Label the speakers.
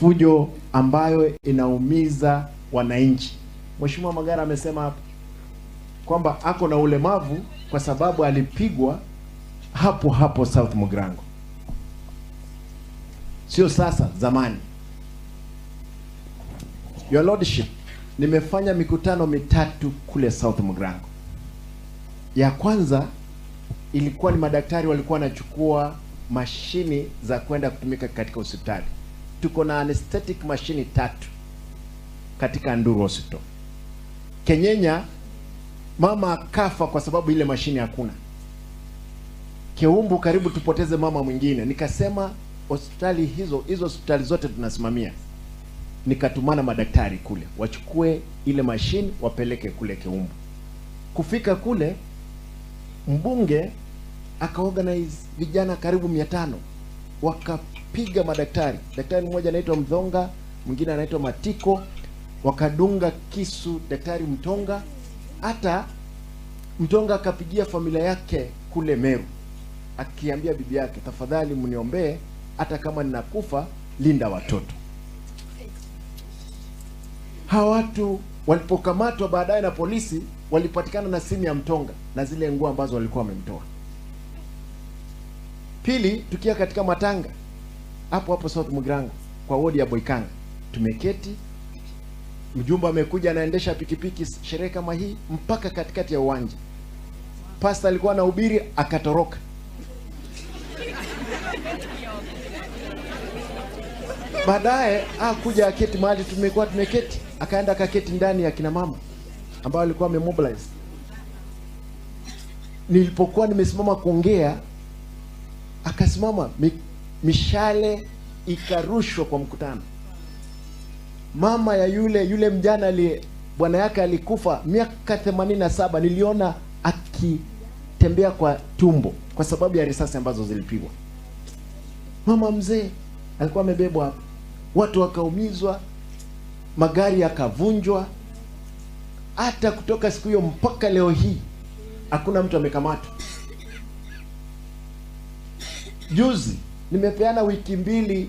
Speaker 1: fujo ambayo inaumiza wananchi. Mheshimiwa Magara amesema hapo kwamba ako na ulemavu kwa sababu alipigwa hapo hapo S.Mugirango. Sio sasa, zamani. Your Lordship, nimefanya mikutano mitatu kule S.Mugirango. Ya kwanza ilikuwa ni madaktari walikuwa wanachukua mashini za kwenda kutumika katika hospitali. Tuko na anesthetic mashini 3 katika Nduru Hospital. Kenyenya mama akafa kwa sababu ile mashini hakuna. Keumbu karibu tupoteze mama mwingine. Nikasema hospitali hizo hospitali zote tunasimamia. Nikatumana madaktari kule wachukue ile mashini wapeleke kule Keumbu. Kufika kule, mbunge akaorganize vijana karibu 500 wakapiga madaktari. Daktari mmoja anaitwa Mthonga, mwingine anaitwa Matiko, wakadunga kisu daktari Mtonga. Hata Mtonga akapigia familia yake kule Meru akiambia bibi yake, tafadhali mniombee, hata kama ninakufa linda watoto. Hawa watu walipokamatwa baadaye na polisi walipatikana na simu ya Mtonga na zile nguo ambazo walikuwa wamemtoa. Pili, tukia katika matanga hapo hapo S.Mugirango kwa wodi ya Boikanga. Tumeketi, mjumbe amekuja anaendesha pikipiki sherehe kama hii mpaka katikati ya uwanja. Pastor alikuwa anahubiri akatoroka. Baadaye kuja aketi mahali tumekuwa tumeketi, akaenda akaketi ndani ya kina mama ambao walikuwa wamemobilize. Nilipokuwa nimesimama kuongea, akasimama, mishale ikarushwa kwa mkutano. Mama ya yule mjana bwana yake alikufa miaka 87, niliona akitembea kwa tumbo kwa sababu ya risasi ambazo zilipigwa. Mama mzee alikuwa amebebwa hapo. Watu wakaumizwa, magari yakavunjwa. Hata kutoka siku hiyo mpaka leo hii hakuna mtu amekamatwa. Juzi nimepeana wiki 2